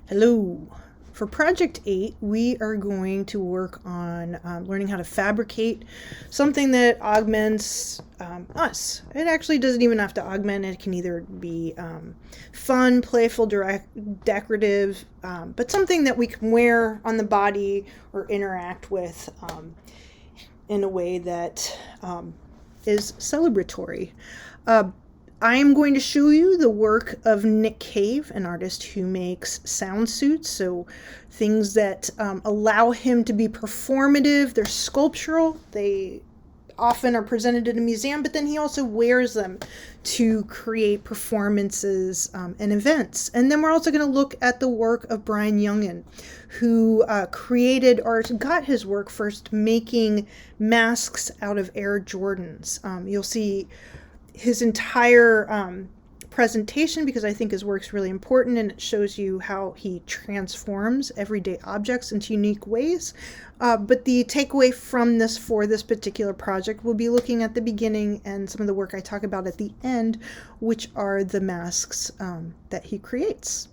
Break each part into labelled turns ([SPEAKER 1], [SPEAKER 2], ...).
[SPEAKER 1] Hello. For Project 8, we are going to work on learning how to fabricate something that augments us. It actually doesn't even have to augment. It can either be fun, playful, decorative, but something that we can wear on the body or interact with in a way that is celebratory. Uh, I am going to show you the work of Nick Cave, an artist who makes sound suits, so things that allow him to be performative. They're sculptural. They often are presented in a museum, but then he also wears them to create performances and events. And then we're also going to look at the work of Brian Youngin, who created or got his work first making masks out of Air Jordans. You'll see his entire presentation because I think his work's really important and it shows you how he transforms everyday objects into unique ways. But the takeaway from this for this particular project will be looking at the beginning and some of the work I talk about at the end, which are the masks that he creates.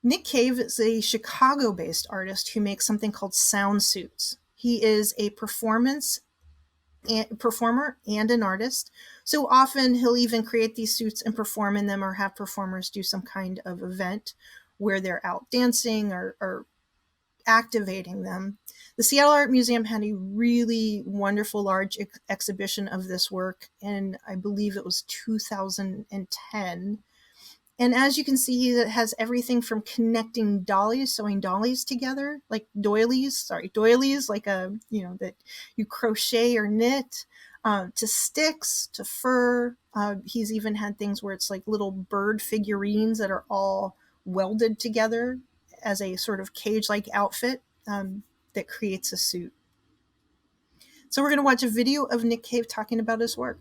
[SPEAKER 1] Nick Cave is a Chicago-based artist who makes something called sound suits. He is a performer and an artist. So often he'll even create these suits and perform in them or have performers do some kind of event where they're out dancing or activating them. The Seattle Art Museum had a really wonderful large exhibition of this work, and I believe it was 2010. And as you can see, it has everything from connecting dollies, sewing dollies together, like doilies, like that you crochet or knit, to sticks, to fur. He's even had things where it's like little bird figurines that are all welded together as a sort of cage-like outfit that creates a suit. So we're going to watch a video of Nick Cave talking about his work.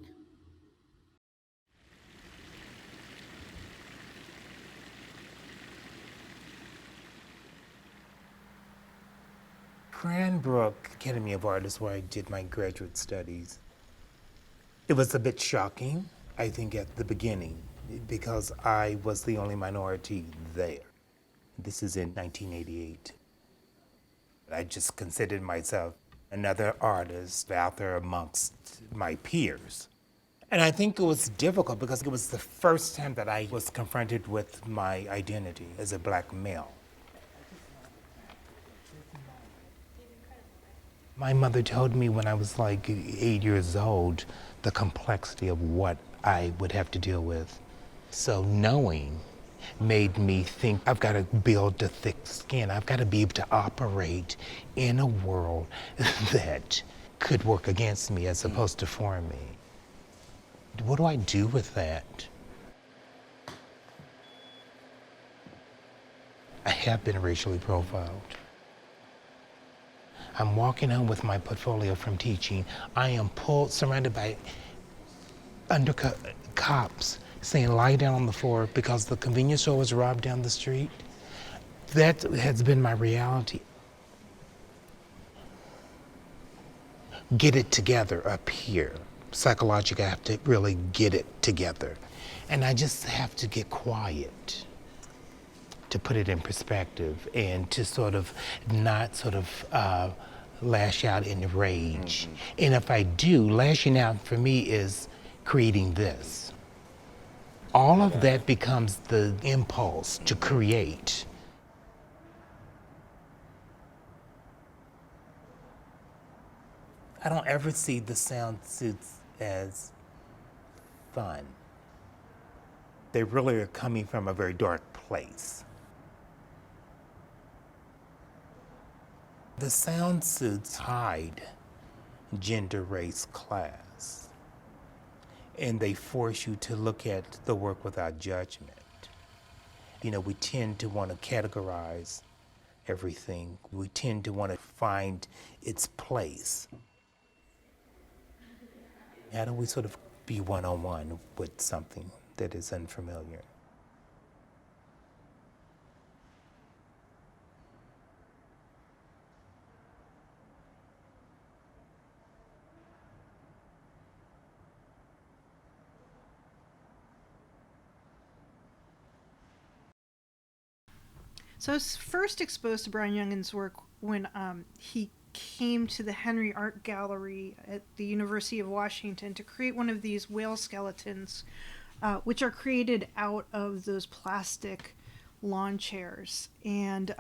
[SPEAKER 2] Cranbrook Academy of Art is where I did my graduate studies. It was a bit shocking, I think, at the beginning, because I was the only minority there. This is in 1988. I just considered myself another artist out there amongst my peers. And I think it was difficult because it was the first time that I was confronted with my identity as a black male. My mother told me when I was like 8 years old the complexity of what I would have to deal with. So knowing made me think I've got to build a thick skin. I've got to be able to operate in a world that could work against me as opposed to for me. What do I do with that? I have been racially profiled. I'm walking home with my portfolio from teaching. I am surrounded by undercut cops saying lie down on the floor because the convenience store was robbed down the street. That has been my reality. Get it together up here. Psychologically, I have to really get it together. And I just have to get quiet to put it in perspective and to sort of not lash out in rage. Mm-hmm. And if I do, lashing out for me is creating this. All of that becomes the impulse to create. I don't ever see the sound suits as fun. They really are coming from a very dark place. The sound suits hide gender, race, class, and they force you to look at the work without judgment. We tend to want to categorize everything. We tend to want to find its place. How do we sort of be one-on-one with something that is unfamiliar?
[SPEAKER 1] So I was first exposed to Brian Youngin's work when he came to the Henry Art Gallery at the University of Washington to create one of these whale skeletons, which are created out of those plastic lawn chairs. And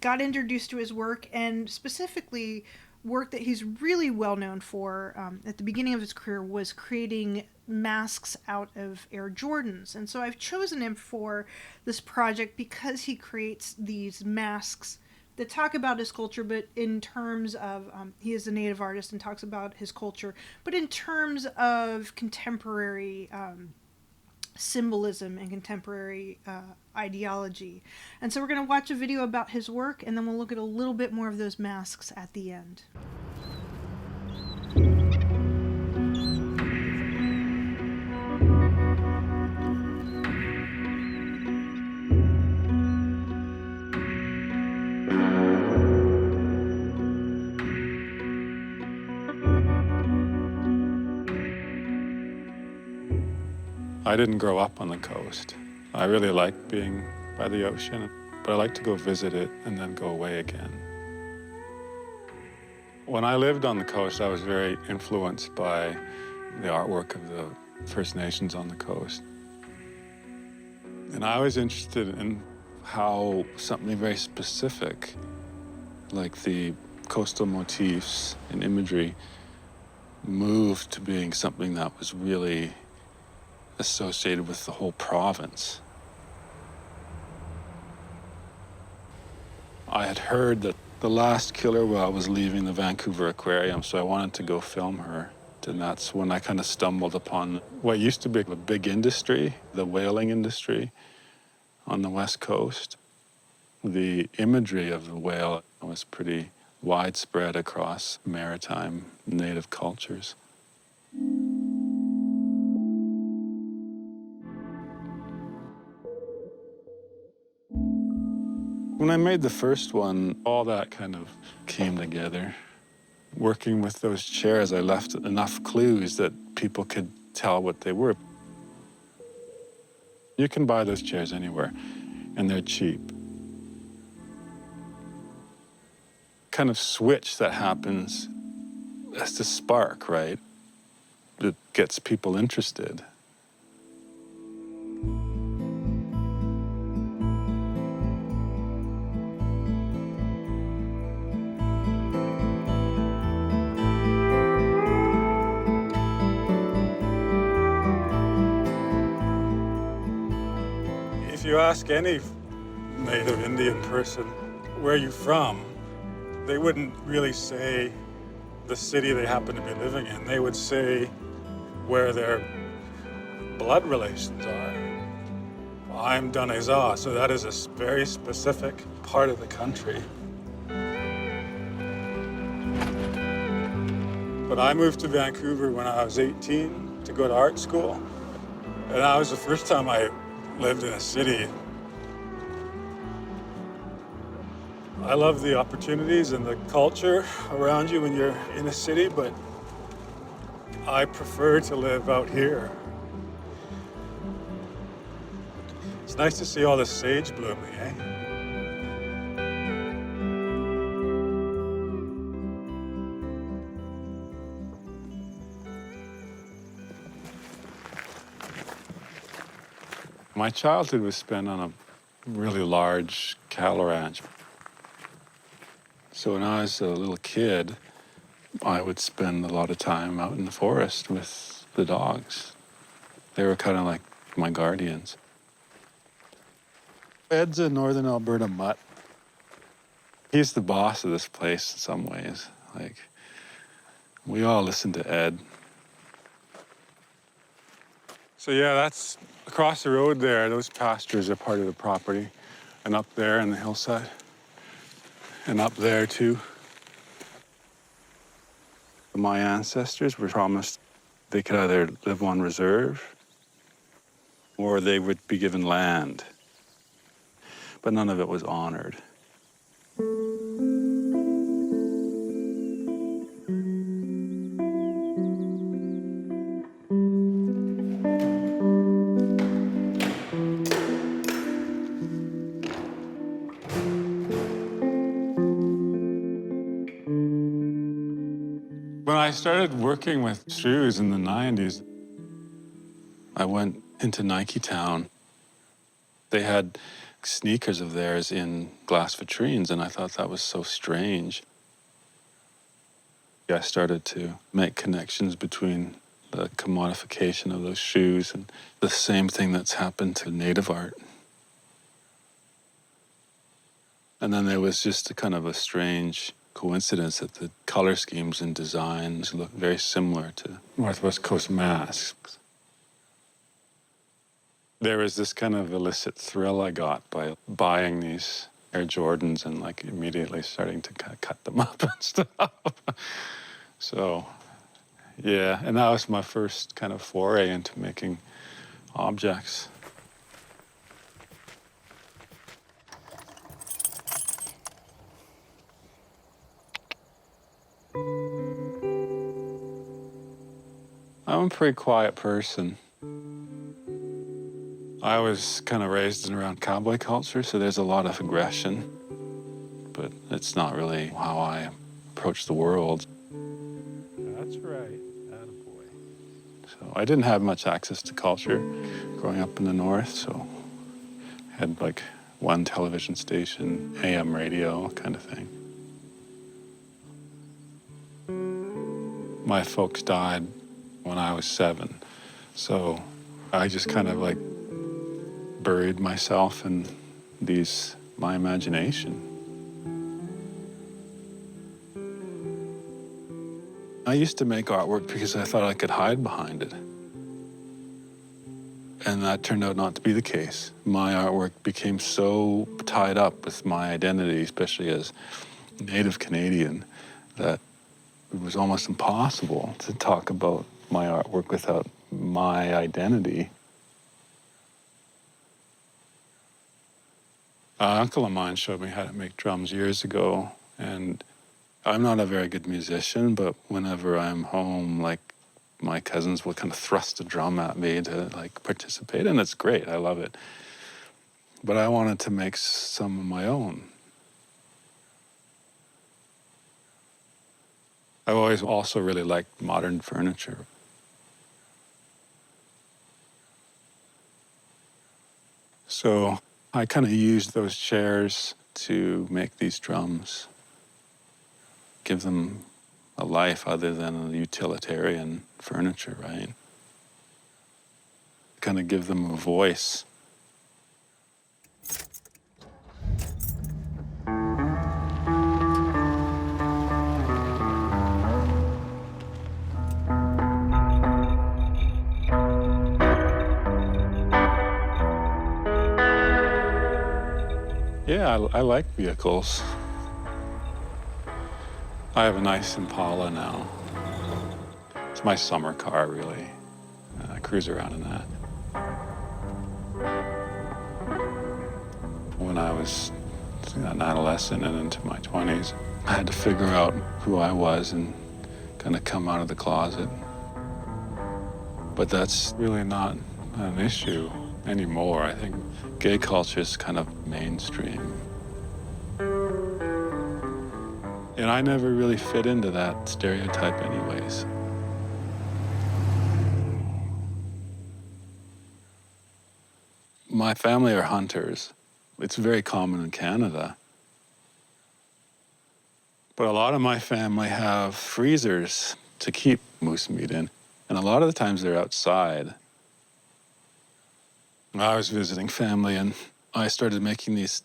[SPEAKER 1] got introduced to his work, and specifically work that he's really well known for at the beginning of his career was creating masks out of Air Jordans. And so I've chosen him for this project because he creates these masks that talk about his culture, but in terms of, he is a native artist and talks about his culture, but in terms of contemporary symbolism and contemporary ideology. And so we're going to watch a video about his work, and then we'll look at a little bit more of those masks at the end.
[SPEAKER 3] I didn't grow up on the coast. I really like being by the ocean, but I like to go visit it and then go away again. When I lived on the coast, I was very influenced by the artwork of the First Nations on the coast. And I was interested in how something very specific, like the coastal motifs and imagery, moved to being something that was really associated with the whole province. I had heard that the last killer whale was leaving the Vancouver Aquarium, so I wanted to go film her. And that's when I kind of stumbled upon what used to be a big industry, the whaling industry on the West Coast. The imagery of the whale was pretty widespread across maritime native cultures. When I made the first one, all that kind of came together. Working with those chairs, I left enough clues that people could tell what they were. You can buy those chairs anywhere, and they're cheap. Kind of switch that happens, that's the spark, right? That gets people interested. If you ask any native Indian person, where are you from? They wouldn't really say the city they happen to be living in. They would say where their blood relations are. I'm Daneza, so that is a very specific part of the country. But I moved to Vancouver when I was 18 to go to art school. And that was the first time I lived in a city. I love the opportunities and the culture around you when you're in a city, but I prefer to live out here. It's nice to see all the sage blooming, eh? My childhood was spent on a really large cattle ranch. So when I was a little kid, I would spend a lot of time out in the forest with the dogs. They were kind of like my guardians. Ed's a northern Alberta mutt. He's the boss of this place in some ways. Like, we all listen to Ed. So yeah, that's across the road there. Those pastures are part of the property. And up there on the hillside. And up there too. My ancestors were promised they could either live on reserve or they would be given land. But none of it was honored. I started working with shoes in the 90s, I went into Nike Town. They had sneakers of theirs in glass vitrines, and I thought that was so strange. I started to make connections between the commodification of those shoes and the same thing that's happened to native art. And then there was just a kind of a strange coincidence that the color schemes and designs look very similar to Northwest Coast masks. There was this kind of illicit thrill I got by buying these Air Jordans and like immediately starting to kind of cut them up and stuff. So, yeah, and that was my first kind of foray into making objects. I'm a pretty quiet person. I was kind of raised in around cowboy culture, so there's a lot of aggression, but it's not really how I approach the world. That's right, attaboy. So I didn't have much access to culture growing up in the North, so I had like one television station, AM radio kind of thing. My folks died when I was 7, so I just kind of like buried myself in my imagination. I used to make artwork because I thought I could hide behind it. And that turned out not to be the case. My artwork became so tied up with my identity, especially as Native Canadian, that it was almost impossible to talk about my artwork without my identity. An uncle of mine showed me how to make drums years ago, and I'm not a very good musician, but whenever I'm home, like, my cousins will kind of thrust a drum at me to, like, participate, and it's great. I love it. But I wanted to make some of my own. I've always also really liked modern furniture. So I kind of used those chairs to make these drums, give them a life other than the utilitarian furniture, right? Kind of give them a voice. Yeah, I like vehicles. I have a nice Impala now. It's my summer car, really. I cruise around in that. When I was an adolescent and into my 20s, I had to figure out who I was and kind of come out of the closet. But that's really not an issue anymore. I think gay culture is kind of mainstream. And I never really fit into that stereotype anyways. My family are hunters. It's very common in Canada. But a lot of my family have freezers to keep moose meat in. And a lot of the times they're outside. I was visiting family and I started making these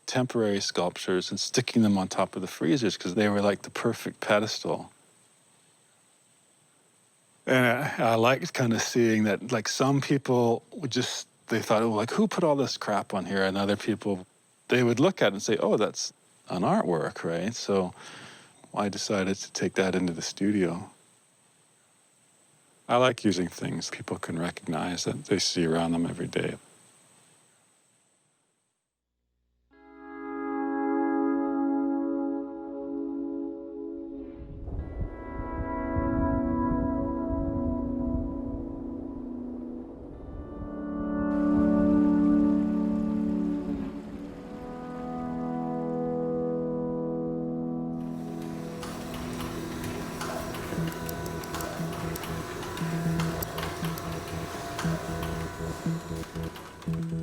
[SPEAKER 3] temporary sculptures and sticking them on top of the freezers because they were like the perfect pedestal. And I liked kind of seeing that, like, some people would just, they thought, oh, like, who put all this crap on here? And other people, they would look at it and say, oh, that's an artwork, right? So I decided to take that into the studio. I like using things people can recognize that they see around them every day.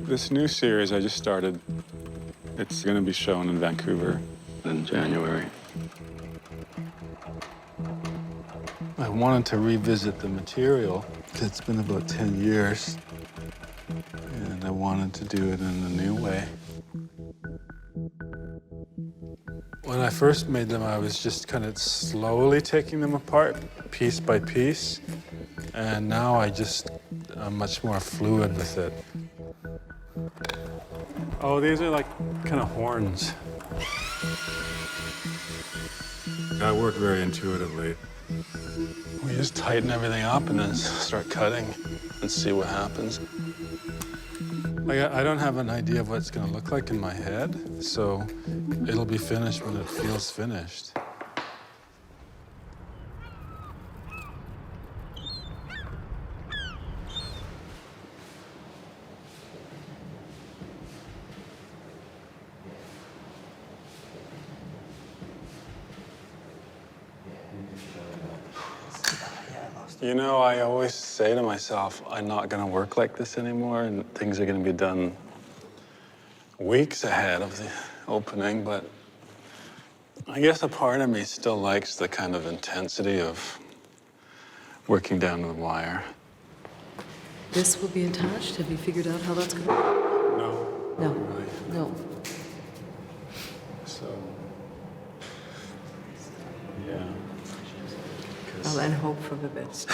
[SPEAKER 3] This new series I just started, it's going to be shown in Vancouver in January. I wanted to revisit the material. It's been about 10 years, and I wanted to do it in a new way. When I first made them, I was just kind of slowly taking them apart, piece by piece, and now I'm much more fluid with it. Oh, these are like kind of horns. I work very intuitively. We just tighten everything up and then start cutting and see what happens. I don't have an idea of what it's going to look like in my head, so it'll be finished when it feels finished. You know, I always say to myself, I'm not going to work like this anymore, and things are going to be done weeks ahead of the opening, but I guess a part of me still likes the kind of intensity of working down to the wire.
[SPEAKER 4] This will be attached. Have you figured out how that's going to...
[SPEAKER 3] No.
[SPEAKER 4] No.
[SPEAKER 3] Really.
[SPEAKER 4] No.
[SPEAKER 3] So, yeah.
[SPEAKER 4] Well, and hope for the best.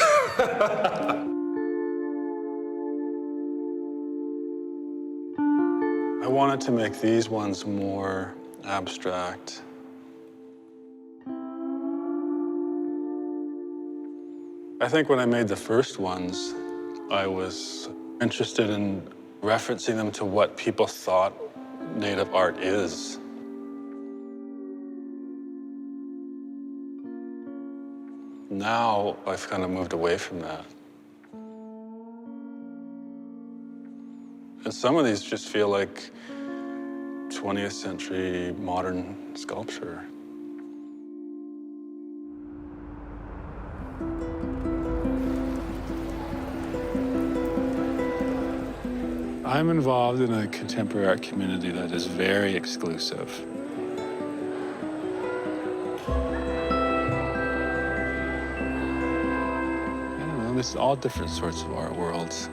[SPEAKER 3] I wanted to make these ones more abstract. I think when I made the first ones, I was interested in referencing them to what people thought Native art is. Now, I've kind of moved away from that. And some of these just feel like 20th century modern sculpture. I'm involved in a contemporary art community that is very exclusive. There's all different sorts of art worlds.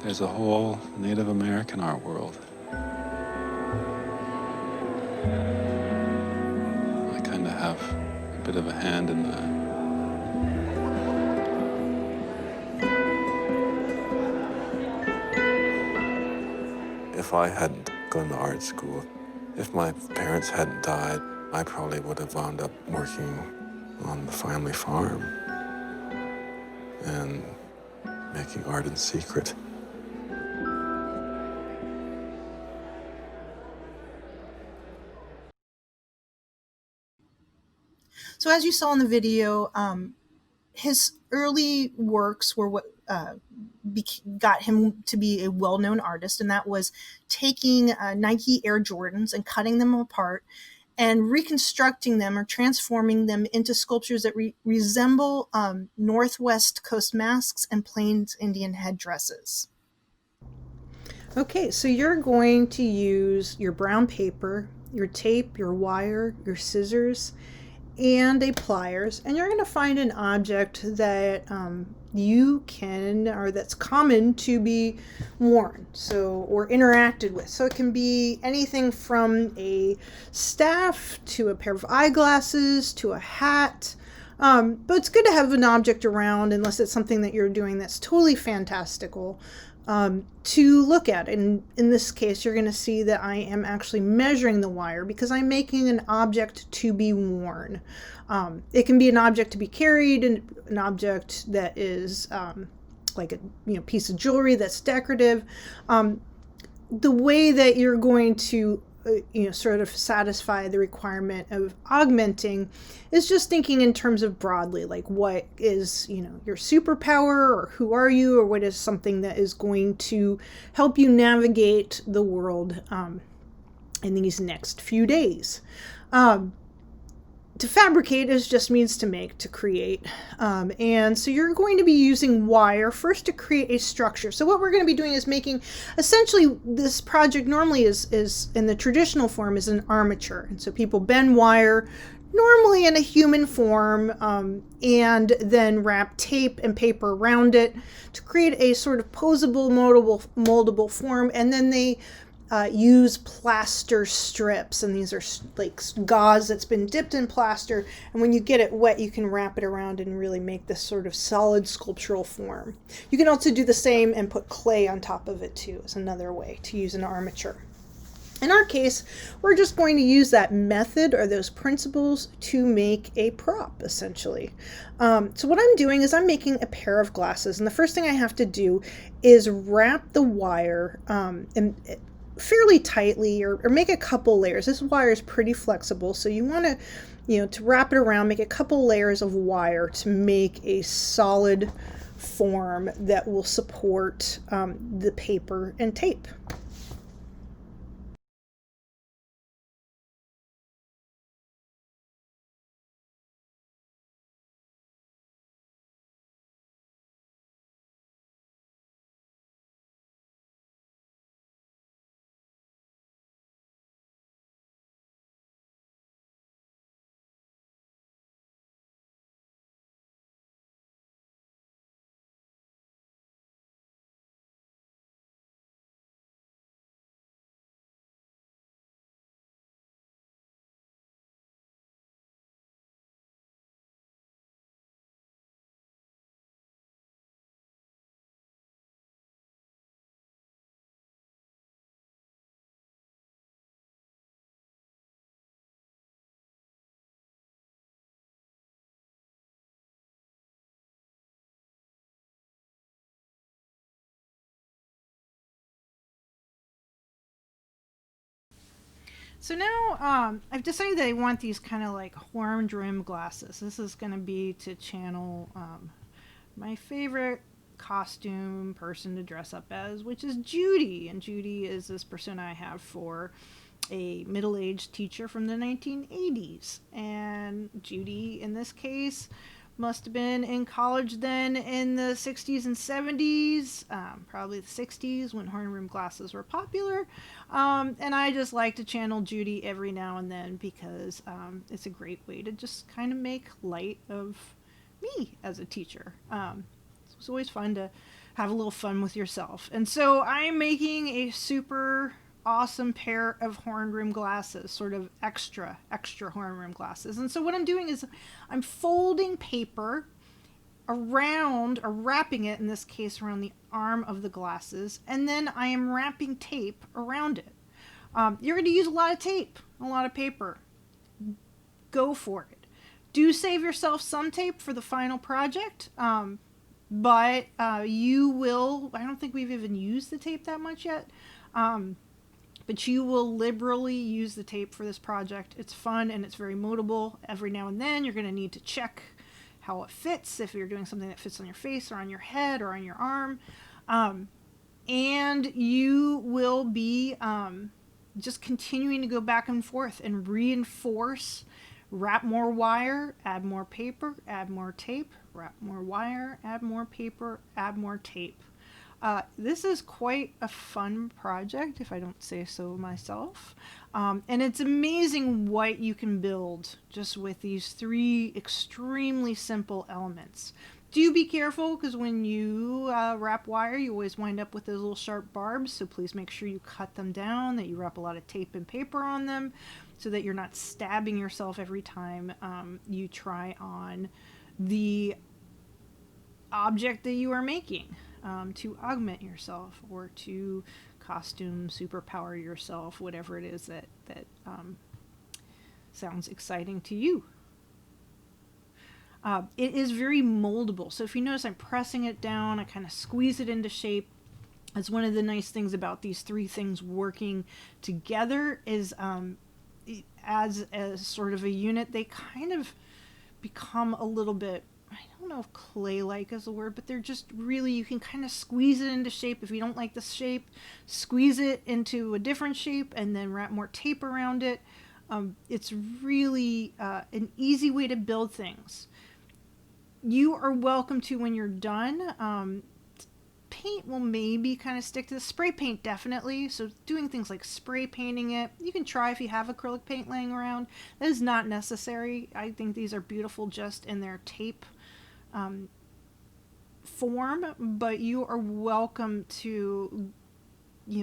[SPEAKER 3] There's a whole Native American art world. I kind of have a bit of a hand in that. If I hadn't gone to art school, if my parents hadn't died, I probably would have wound up working on the family farm and making art in secret.
[SPEAKER 1] So as you saw in the video, his early works were what got him to be a well-known artist, and that was taking Nike Air Jordans and cutting them apart and reconstructing them or transforming them into sculptures that resemble Northwest Coast masks and Plains Indian headdresses. Okay, so you're going to use your brown paper, your tape, your wire, your scissors, and a pliers, and you're going to find an object that you can, or that's common to be worn, so, or interacted with. So it can be anything from a staff to a pair of eyeglasses to a hat. But it's good to have an object around, unless it's something that you're doing that's totally fantastical, to look at. And in this case, you're going to see that I am actually measuring the wire because I'm making an object to be worn. It can be an object to be carried, and an object that is like a piece of jewelry that's decorative. The way that you're going to sort of satisfy the requirement of augmenting is just thinking in terms of broadly, like what is, your superpower, or who are you, or what is something that is going to help you navigate the world in these next few days. To fabricate is just means to make, to create. And so you're going to be using wire first to create a structure. So what we're going to be doing is making, essentially this project normally is in the traditional form is an armature. And so people bend wire, normally in a human form, and then wrap tape and paper around it to create a sort of posable, moldable form. And then they use plaster strips, and these are like gauze that's been dipped in plaster, and when you get it wet you can wrap it around and really make this sort of solid sculptural form. You can also do the same and put clay on top of it too, is another way to use an armature. In our case, we're just going to use that method or those principles to make a prop, essentially. So what I'm doing is I'm making a pair of glasses, and the first thing I have to do is wrap the wire fairly tightly, or make a couple layers. This wire is pretty flexible, so you want to wrap it around, make a couple layers of wire to make a solid form that will support the paper and tape. So now I've decided that I want these kind of like horned rim glasses. This is going to be to channel my favorite costume person to dress up as, which is Judy. And Judy is this persona I have for a middle-aged teacher from the 1980s. And Judy, in this case, must have been in college then in the 60s and 70s, probably the 60s when horn rim glasses were popular. And I just like to channel Judy every now and then because it's a great way to just kind of make light of me as a teacher. It's always fun to have a little fun with yourself. And so I'm making a super awesome pair of horn rim glasses, sort of extra horn rim glasses. And so what I'm doing is I'm folding paper around, or wrapping it in this case around the arm of the glasses, and then I am wrapping tape around it. You're going to use a lot of tape, a lot of paper. Go for it. Do save yourself some tape for the final project, but you will, I don't think we've even used the tape that much yet, but you will liberally use the tape for this project. It's fun and it's very moldable. Every now and then you're going to need to check how it fits, if you're doing something that fits on your face or on your head or on your arm. And you will be just continuing to go back and forth and reinforce, wrap more wire, add more paper, add more tape, wrap more wire, add more paper, add more tape. This is quite a fun project, if I don't say so myself. And it's amazing what you can build just with these three extremely simple elements. Do be careful, because when you wrap wire, you always wind up with those little sharp barbs, so please make sure you cut them down, that you wrap a lot of tape and paper on them, so that you're not stabbing yourself every time you try on the object that you are making. To augment yourself or to costume superpower yourself, whatever it is that sounds exciting to you. It is very moldable. So if you notice, I'm pressing it down, I kind of squeeze it into shape. That's one of the nice things about these three things working together is as a sort of a unit, they kind of become a little bit, I don't know if clay-like is the word, but they're just really, you can kind of squeeze it into shape. If you don't like the shape, squeeze it into a different shape and then wrap more tape around it. It's really an easy way to build things. You are welcome to, when you're done, paint will maybe kind of stick to the spray paint, definitely. So doing things like spray painting it, you can try if you have acrylic paint laying around. That is not necessary. I think these are beautiful just in their tape form, but you are welcome to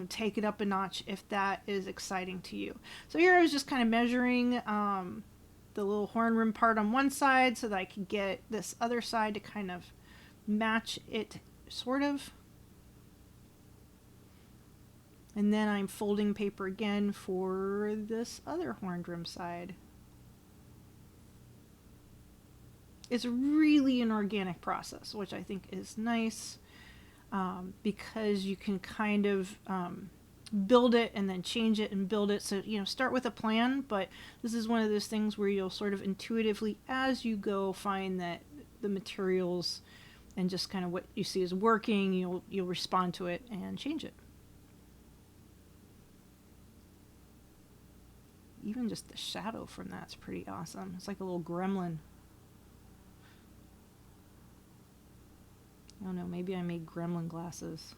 [SPEAKER 1] take it up a notch if that is exciting to you. So here I was just kind of measuring the little horn rim part on one side so that I could get this other side to kind of match it, sort of. And then I'm folding paper again for this other horn rim side. It's really an organic process, which I think is nice, because you can kind of build it and then change it and build it. So, start with a plan, but this is one of those things where you'll sort of intuitively, as you go, find that the materials and just kind of what you see is working, you'll respond to it and change it. Even just the shadow from that's pretty awesome. It's like a little gremlin. I don't know, maybe I made gremlin glasses.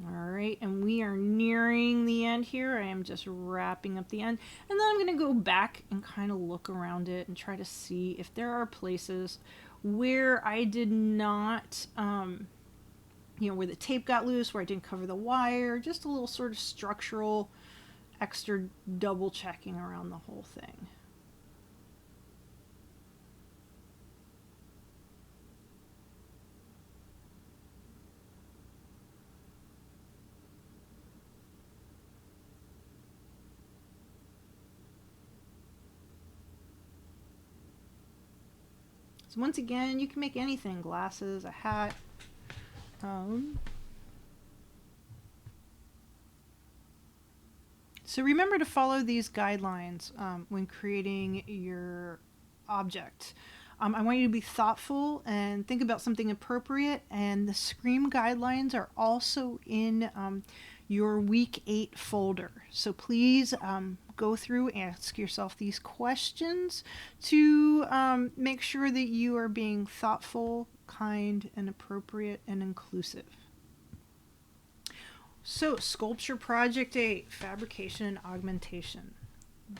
[SPEAKER 1] Alright, and we are nearing the end here. I am just wrapping up the end. And then I'm going to go back and kind of look around it and try to see if there are places where I did not, where the tape got loose, where I didn't cover the wire, just a little sort of structural extra double checking around the whole thing. So once again, you can make anything, glasses, a hat. So remember to follow these guidelines when creating your object. I want you to be thoughtful and think about something appropriate, and the Scream guidelines are also in your week 8 folder. So please go through and ask yourself these questions to make sure that you are being thoughtful, kind, and appropriate and inclusive. So, Sculpture Project 8, Fabrication and Augmentation.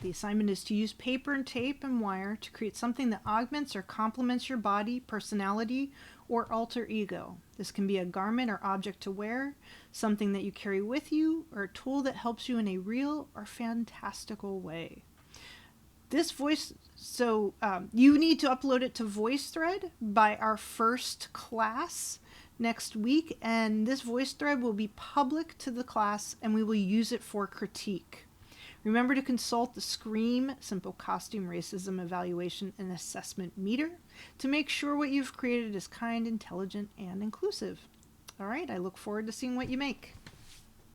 [SPEAKER 1] The assignment is to use paper and tape and wire to create something that augments or complements your body, personality, or alter ego. This can be a garment or object to wear, something that you carry with you, or a tool that helps you in a real or fantastical way. This voice, you need to upload it to VoiceThread by our first class next week, and this VoiceThread will be public to the class, and we will use it for critique. Remember to consult the SCREAM Simple Costume Racism Evaluation and Assessment Meter to make sure what you've created is kind, intelligent, and inclusive. All right, I look forward to seeing what you make.